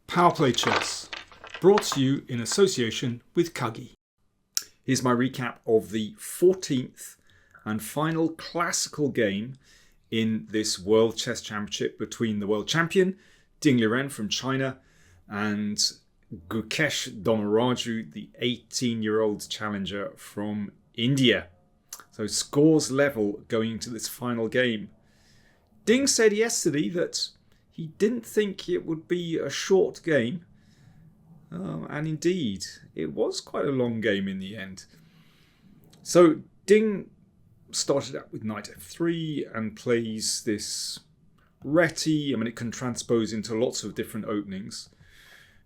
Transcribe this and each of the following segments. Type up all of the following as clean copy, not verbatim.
PowerPlayChess, brought to you in association with Kagi. Here's my recap of the 14th and final classical game in this World Chess Championship between the world champion, Liren from China, and Gukesh Dommaraju, the 18-year-old challenger from India. So scores level going into this final game. Ding said yesterday that he didn't think it would be a short game. And indeed, it was quite a long game in the end. So Ding started out with knight f3 and plays this reti. I mean, it can transpose into lots of different openings.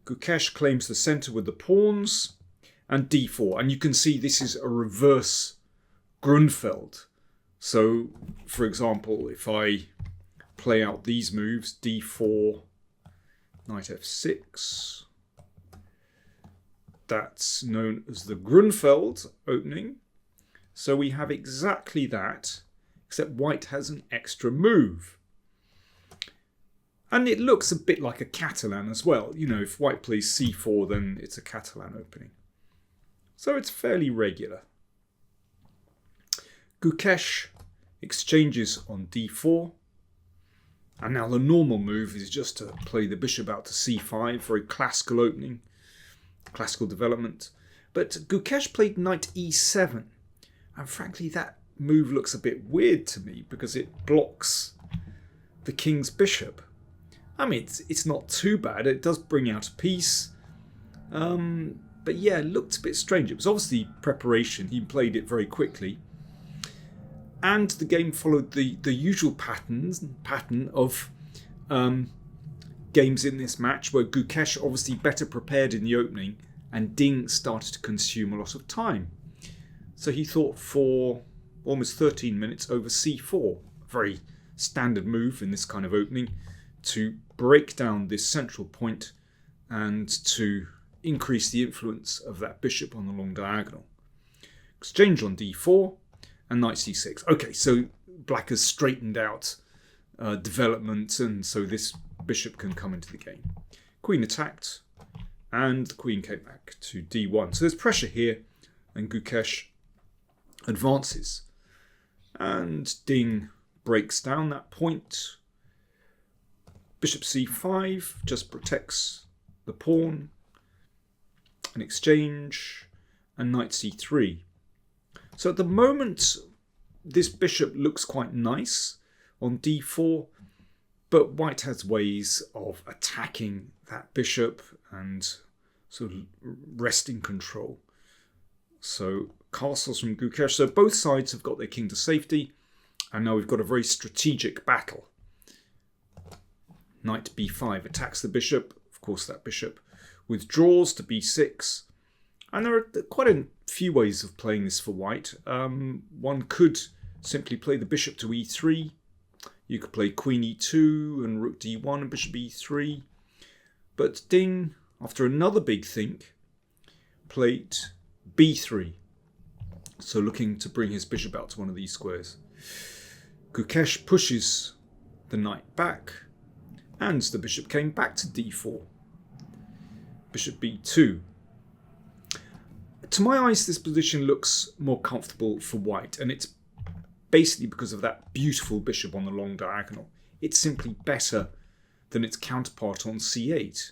Gukesh claims the center with the pawns and d4. And you can see this is a reverse Grunfeld. So, for example, if I play out these moves, d4, knight f6, that's known as the Grunfeld opening. So we have exactly that, except white has an extra move. And it looks a bit like a Catalan as well. You know, if white plays c4, then it's a Catalan opening. So it's fairly regular. Gukesh exchanges on d4. And now the normal move is just to play the bishop out to c5, very classical opening, classical development. But Gukesh played knight e7. And frankly, that move looks a bit weird to me because it blocks the king's bishop. I mean, it's not too bad. It does bring out a piece. But yeah, it looked a bit strange. It was obviously preparation. He played it very quickly. And the game followed the usual pattern of games in this match, where Gukesh obviously better prepared in the opening and Ding started to consume a lot of time. So he thought for almost 13 minutes over c4, a very standard move in this kind of opening, to break down this central point and to increase the influence of that bishop on the long diagonal. Exchange on d4. And knight c6. Okay, so black has straightened out development, and so this bishop can come into the game. Queen attacked, and the queen came back to d1. So there's pressure here, and Gukesh advances. And Ding breaks down that point. Bishop c5 just protects the pawn. An exchange, and knight c3. So at the moment, this bishop looks quite nice on d4, but white has ways of attacking that bishop and sort of wresting control. So castles from Gukesh. So both sides have got their king to safety, and now we've got a very strategic battle. Knight b5 attacks the bishop. Of course, that bishop withdraws to b6. And there are quite a few ways of playing this for white. One could simply play the bishop to e3. You could play queen e2 and rook d1 and bishop e3. But Ding, after another big think, played b3. So looking to bring his bishop out to one of these squares. Gukesh pushes the knight back, and the bishop came back to d4. Bishop b2. To my eyes, this position looks more comfortable for white, and it's basically because of that beautiful bishop on the long diagonal. It's simply better than its counterpart on c8.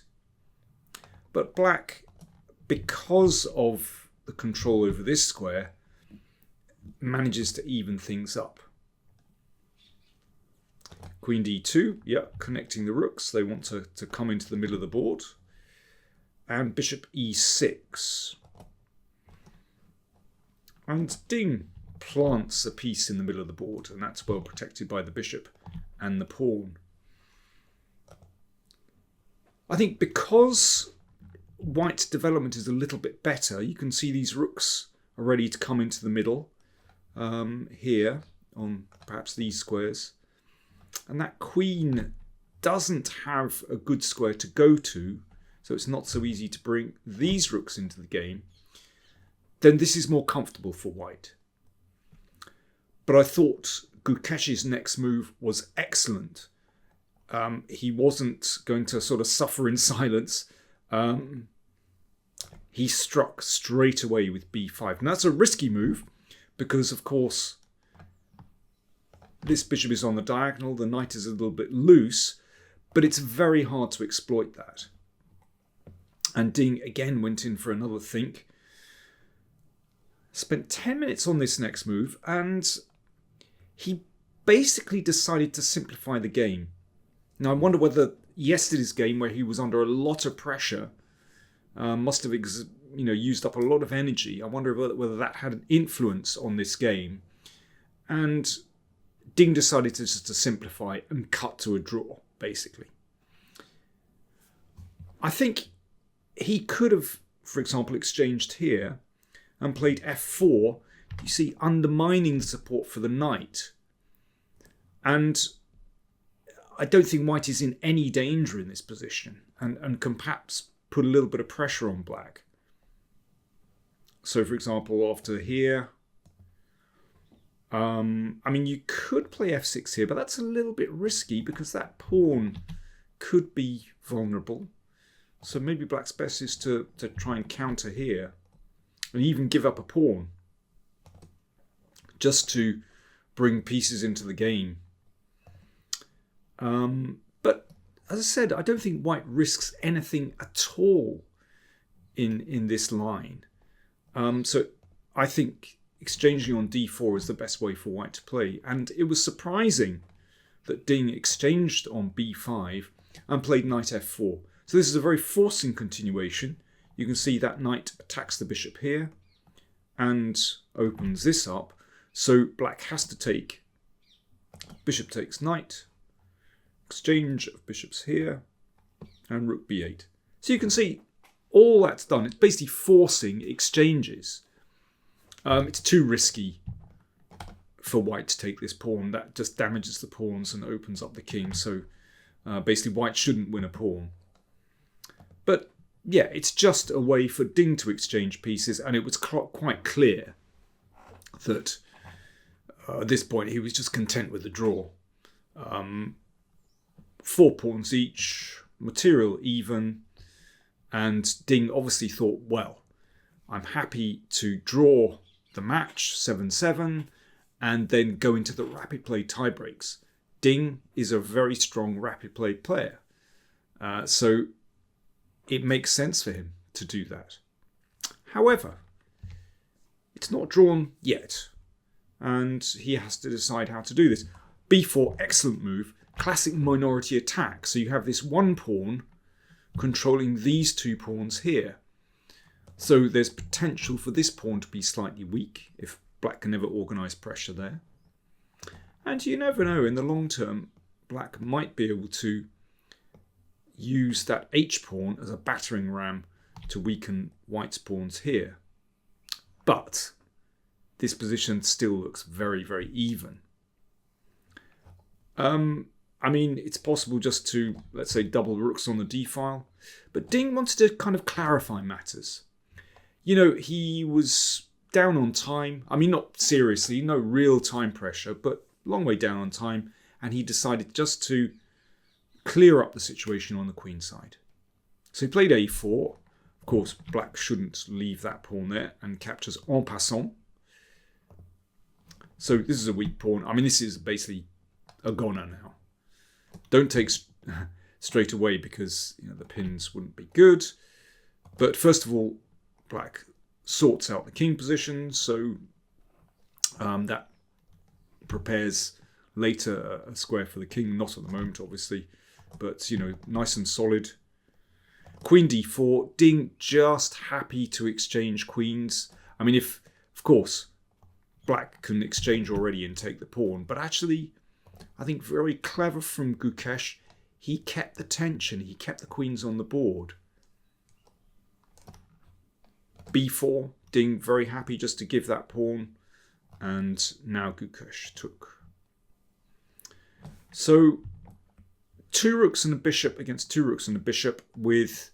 But black, because of the control over this square, manages to even things up. Queen d2, yeah, connecting the rooks. They want to come into the middle of the board. And bishop e6. And Ding plants a piece in the middle of the board, and that's well protected by the bishop and the pawn. I think because white's development is a little bit better, you can see these rooks are ready to come into the middle here on perhaps these squares. And that queen doesn't have a good square to go to, so it's not so easy to bring these rooks into the game. Then this is more comfortable for white. But I thought Gukesh's next move was excellent. he wasn't going to sort of suffer in silence. He struck straight away with b5. And that's a risky move because, of course, this bishop is on the diagonal. The knight is a little bit loose, but it's very hard to exploit that. And Ding again went in for another think. Spent 10 minutes on this next move, and he basically decided to simplify the game. Now, I wonder whether yesterday's game, where he was under a lot of pressure, must have used up a lot of energy. I wonder whether that had an influence on this game. And Ding decided to just simplify and cut to a draw, basically. I think he could have, for example, exchanged here and played f4, you see, undermining the support for the knight. And I don't think white is in any danger in this position and can perhaps put a little bit of pressure on black. So, for example, after here, you could play f6 here, but that's a little bit risky because that pawn could be vulnerable. So maybe black's best is to try and counter here and even give up a pawn just to bring pieces into the game. But as I said, I don't think white risks anything at all in this line. So I think exchanging on d4 is the best way for white to play. And it was surprising that Ding exchanged on b5 and played knight f4. So this is a very forcing continuation. You can see that knight attacks the bishop here and opens this up. So black has to take, bishop takes knight, exchange of bishops here, and rook b8. So you can see all that's done. It's basically forcing exchanges. It's too risky for white to take this pawn. That just damages the pawns and opens up the king. So basically white shouldn't win a pawn. But yeah, it's just a way for Ding to exchange pieces, and it was quite clear that at this point he was just content with the draw. 4 pawns each, material even, and Ding obviously thought, well, I'm happy to draw the match 7-7 and then go into the rapid play tiebreaks. Ding is a very strong rapid play player, so it makes sense for him to do that. However, it's not drawn yet, and he has to decide how to do this. b4, excellent move, classic minority attack. So you have this one pawn controlling these 2 pawns here. So there's potential for this pawn to be slightly weak if black can never organise pressure there. And you never know, in the long term, black might be able to use that h-pawn as a battering ram to weaken white's pawns here. But this position still looks very, very even. It's possible just to, let's say, double rooks on the d-file. But Ding wanted to kind of clarify matters. He was down on time. Not seriously, no real time pressure, but long way down on time. And he decided just to clear up the situation on the queen side. So he played a4. Of course, black shouldn't leave that pawn there and captures en passant. So this is a weak pawn. This is basically a goner now. Don't take straight away because the pins wouldn't be good. But first of all, black sorts out the king position, so that prepares later a square for the king. Not at the moment, obviously, but nice and solid. Queen d4. Ding just happy to exchange queens. If, of course, black can exchange already and take the pawn, but actually, I think very clever from Gukesh. He kept the tension. He kept the queens on the board. b4. Ding very happy just to give that pawn. And now Gukesh took. So 2 rooks and a bishop against 2 rooks and a bishop, with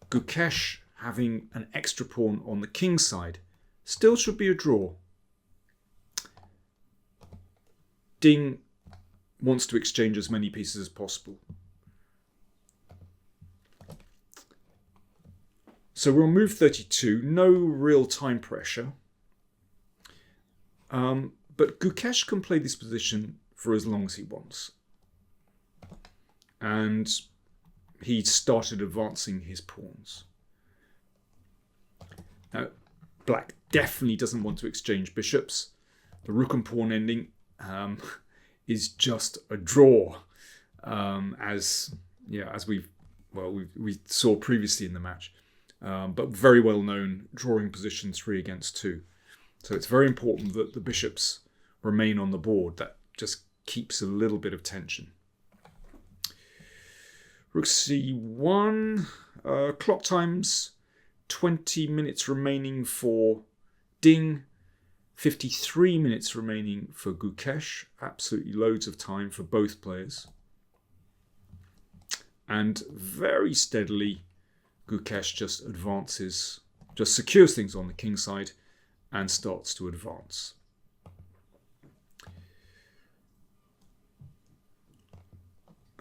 Gukesh having an extra pawn on the king side. Still should be a draw. Ding wants to exchange as many pieces as possible. So we're on move 32, no real time pressure. But Gukesh can play this position for as long as he wants. And he started advancing his pawns. Now, black definitely doesn't want to exchange bishops. The rook and pawn ending is just a draw, as we saw previously in the match. But very well known drawing position 3 against 2. So it's very important that the bishops remain on the board. That just keeps a little bit of tension. Rook c1, clock times, 20 minutes remaining for Ding, 53 minutes remaining for Gukesh. Absolutely loads of time for both players. And very steadily, Gukesh just advances, just secures things on the king side and starts to advance.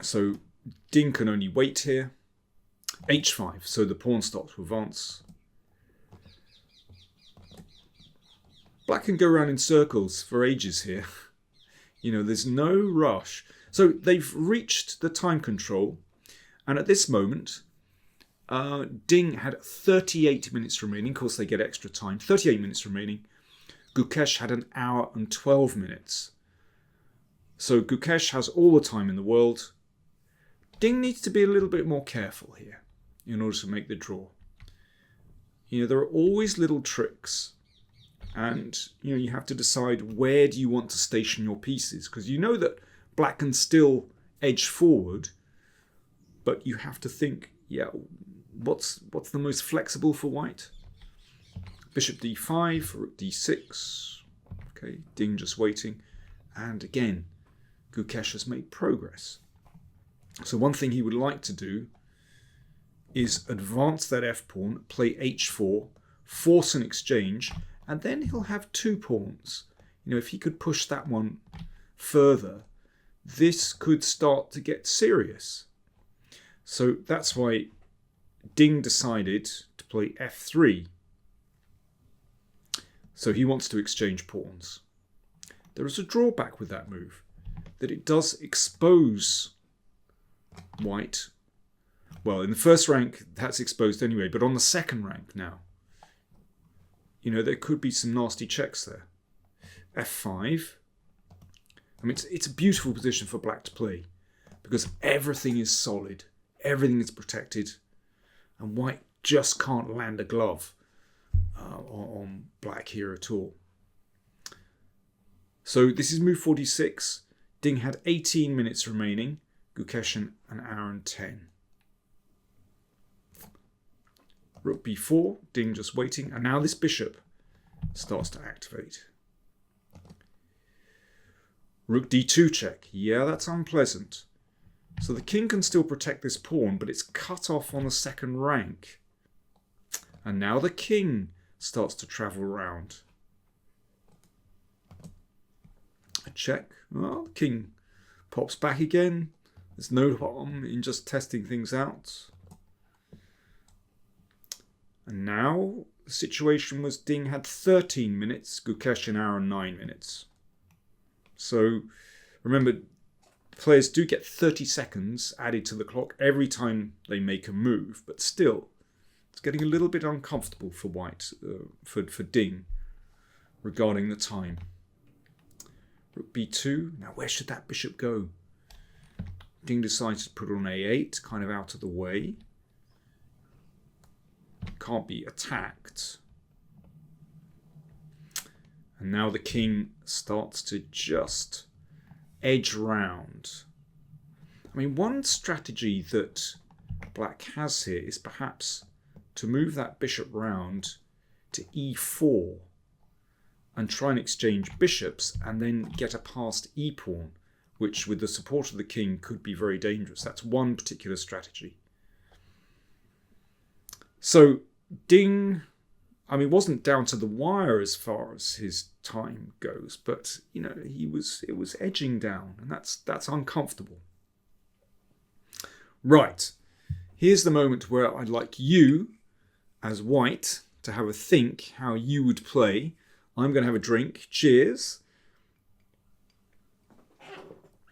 So Ding can only wait here. h5, so the pawn starts to advance. Black can go around in circles for ages here. There's no rush. So they've reached the time control, and at this moment, Ding had 38 minutes remaining. Of course, they get extra time. 38 minutes remaining. Gukesh had an hour and 12 minutes. So Gukesh has all the time in the world. Ding needs to be a little bit more careful here in order to make the draw. There are always little tricks. And, you have to decide where do you want to station your pieces. Because you know that black can still edge forward. But you have to think, what's the most flexible for white? Bishop d5, rook d6. Okay, Ding just waiting. And again, Gukesh has made progress. So one thing he would like to do is advance that f-pawn, play h4, force an exchange, and then he'll have 2 pawns. If he could push that one further, this could start to get serious. So that's why Ding decided to play f3. So he wants to exchange pawns. There is a drawback with that move, that it does expose white. Well, in the first rank, that's exposed anyway, but on the second rank now, there could be some nasty checks there. f5. I mean, it's a beautiful position for black to play because everything is solid, everything is protected, and white just can't land a glove on black here at all. So this is move 46. Ding had 18 minutes remaining. Gukesh an hour and 10. Rook b4, Ding just waiting, and now this bishop starts to activate. Rook d2 check. Yeah, that's unpleasant. So the king can still protect this pawn, but it's cut off on the second rank. And now the king starts to travel around. A check. Well, the king pops back again. There's no harm in just testing things out. And now the situation was Ding had 13 minutes, Gukesh an hour and 9 minutes. So remember, players do get 30 seconds added to the clock every time they make a move, but still, it's getting a little bit uncomfortable for white, for Ding, regarding the time. Rook b2. Now where should that bishop go? Ding decides to put it on a8, kind of out of the way. Can't be attacked. And now the king starts to just edge round. I mean, one strategy that black has here is perhaps to move that bishop round to e4 and try and exchange bishops and then get a passed e-pawn, which with the support of the king could be very dangerous. That's one particular strategy. So Ding, I mean, it wasn't down to the wire as far as his time goes, but you know, it was edging down, and that's uncomfortable. Right, here's the moment where I'd like you, as white, to have a think how you would play. I'm going to have a drink. Cheers.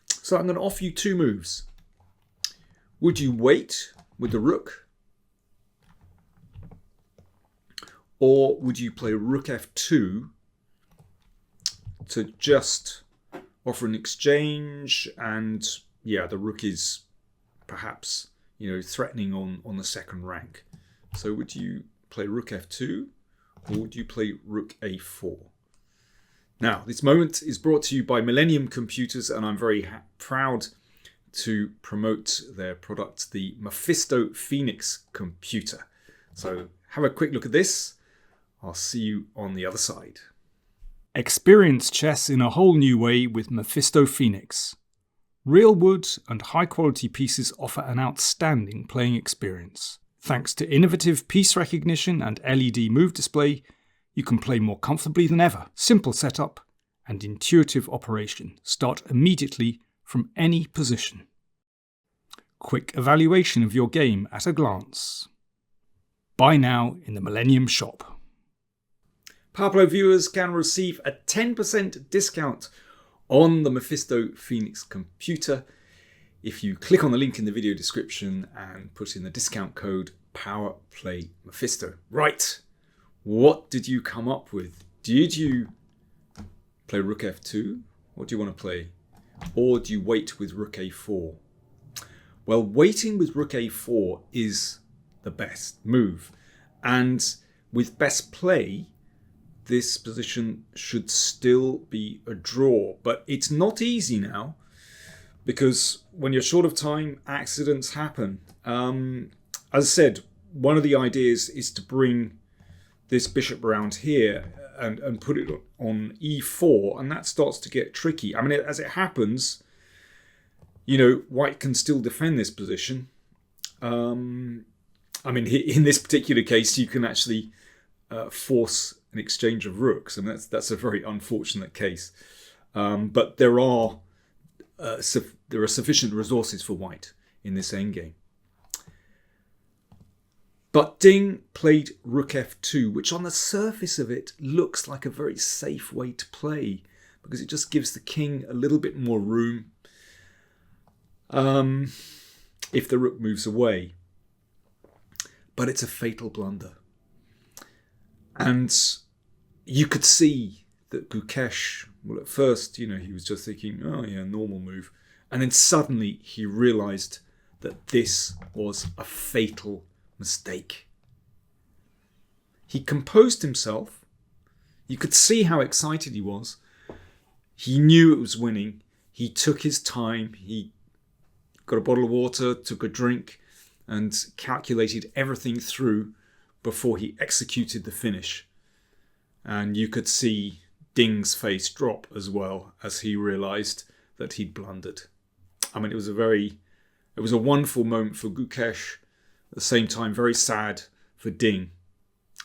So I'm going to offer you two moves. Would you wait with the rook? Or would you play rook f2 to just offer an exchange? And yeah, the rook is perhaps, you know, threatening on the second rank. So would you play rook f2 or would you play rook a4? Now, this moment is brought to you by Millennium Computers, and I'm very proud to promote their product, the Mephisto Phoenix computer. So have a quick look at this. I'll see you on the other side. Experience chess in a whole new way with Mephisto Phoenix. Real wood and high-quality pieces offer an outstanding playing experience. Thanks to innovative piece recognition and LED move display, you can play more comfortably than ever. Simple setup and intuitive operation. Start immediately from any position. Quick evaluation of your game at a glance. Buy now in the Millennium Shop. PowerPlay viewers can receive a 10% discount on the Mephisto Phoenix computer if you click on the link in the video description and put in the discount code PowerPlayMephisto. Right, what did you come up with? Did you play rook f2? What do you want to play? Or do you wait with rook a4? Well, waiting with rook a4 is the best move. And with best play, this position should still be a draw. But it's not easy now, because when you're short of time, accidents happen. As I said, one of the ideas is to bring this bishop around here and put it on e4, and that starts to get tricky. I mean, as it happens, you know, white can still defend this position. I mean, in this particular case, you can actually force an exchange of rooks. I mean, that's a very unfortunate case. But there are sufficient resources for white in this endgame. But Ding played rook f2, which on the surface of it looks like a very safe way to play, because it just gives the king a little bit more room if the rook moves away. But it's a fatal blunder. And you could see that Gukesh, well, at first, you know, he was just thinking, oh yeah, normal move. And then suddenly he realized that this was a fatal mistake. He composed himself. You could see how excited he was. He knew it was winning. He took his time. He got a bottle of water, took a drink, and calculated everything through before he executed the finish. And you could see Ding's face drop as well as he realized that he'd blundered. I mean, it was a wonderful moment for Gukesh. At the same time, very sad for Ding.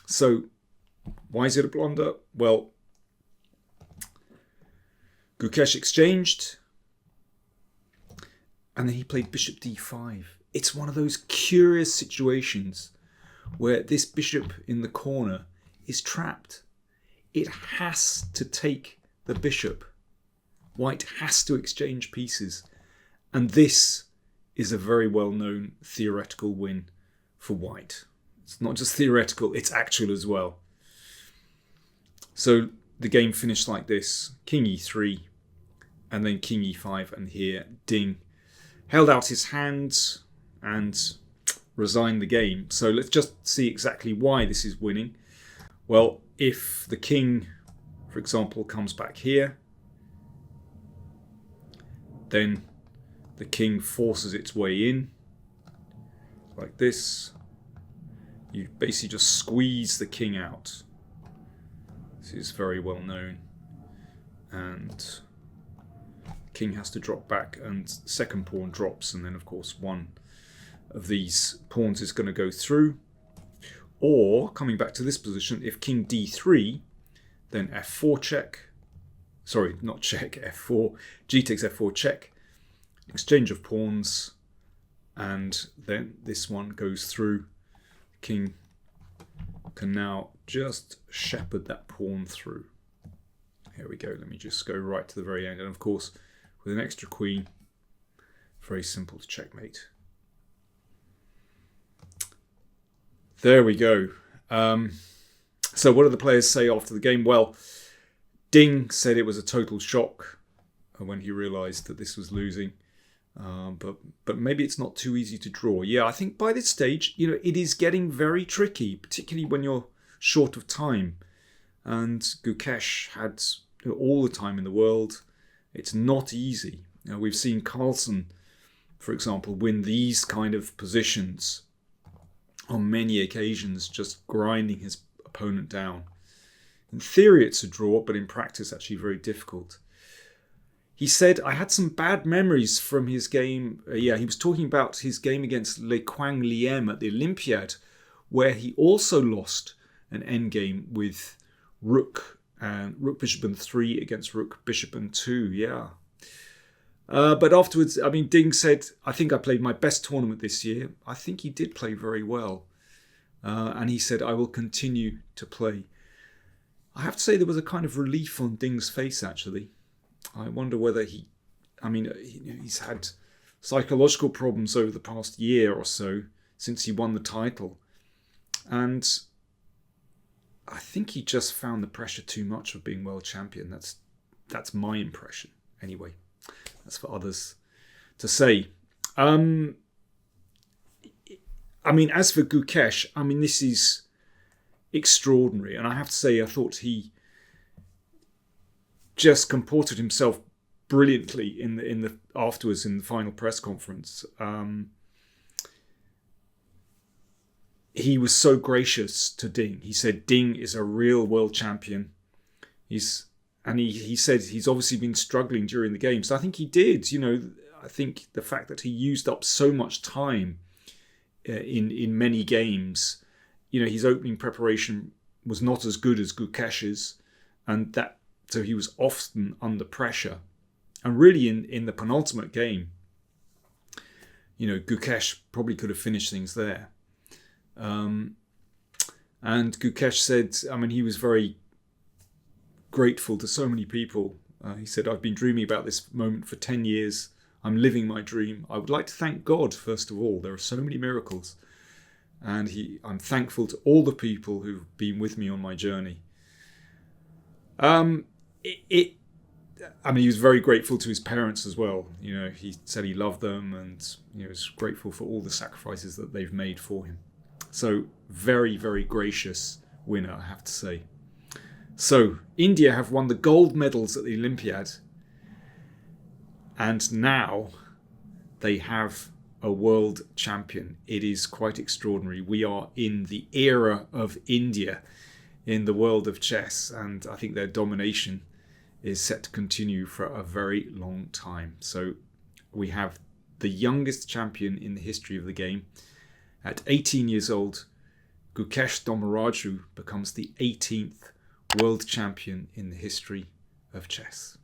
So, why is it a blunder? Well, Gukesh exchanged, and then he played bishop d5. It's one of those curious situations where this bishop in the corner is trapped. It has to take the bishop. White has to exchange pieces. And this is a very well-known theoretical win for white. It's not just theoretical, it's actual as well. So the game finished like this. King e3, and then king e5, and here Ding held out his hands and resigned the game. So let's just see exactly why this is winning. Well, if the king, for example, comes back here, then the king forces its way in, like this. You basically just squeeze the king out. This is very well known. And the king has to drop back, and second pawn drops, and then of course one of these pawns is going to go through. Or, coming back to this position, if king d3, then f4 check. Sorry, not check, f4. G takes f4 check. Exchange of pawns. And then this one goes through. King can now just shepherd that pawn through. Here we go. Let me just go right to the very end. And of course, with an extra queen, very simple to checkmate. There we go. So what do the players say after the game? Well, Ding said it was a total shock when he realised that this was losing. But maybe it's not too easy to draw. Yeah, I think by this stage, it is getting very tricky, particularly when you're short of time. And Gukesh had all the time in the world. It's not easy. We've seen Carlsen, for example, win these kind of positions on many occasions, just grinding his opponent down. In theory, it's a draw, but in practice, actually very difficult. He said, I had some bad memories from his game. He was talking about his game against Liren at the Olympiad, where he also lost an endgame with rook and rook bishop and 3 against rook bishop and 2. Yeah. But afterwards, Ding said, I think I played my best tournament this year. I think he did play very well. And he said, I will continue to play. I have to say there was a kind of relief on Ding's face, actually. I wonder whether he's had psychological problems over the past year or so since he won the title. And I think he just found the pressure too much of being world champion. That's my impression, anyway. That's for others to say. As for Gukesh, this is extraordinary. And I have to say, I thought he just comported himself brilliantly in the afterwards in the final press conference. He was so gracious to Ding. He said Ding is a real world champion. He said he's obviously been struggling during the game. So I think he did. I think the fact that he used up so much time in many games, his opening preparation was not as good as Gukesh's, and so he was often under pressure. And really in the penultimate game, Gukesh probably could have finished things there. And Gukesh said, he was very grateful to so many people. He said, I've been dreaming about this moment for 10 years. I'm living my dream. I would like to thank God, first of all. There are so many miracles. And I'm thankful to all the people who've been with me on my journey. He was very grateful to his parents as well. He said he loved them and was grateful for all the sacrifices that they've made for him. So very, very gracious winner, I have to say. So India have won the gold medals at the Olympiad. And now they have a world champion. It is quite extraordinary. We are in the era of India in the world of chess. And I think their domination is set to continue for a very long time. So we have the youngest champion in the history of the game. At 18 years old, Gukesh Dommaraju becomes the 18th world champion in the history of chess.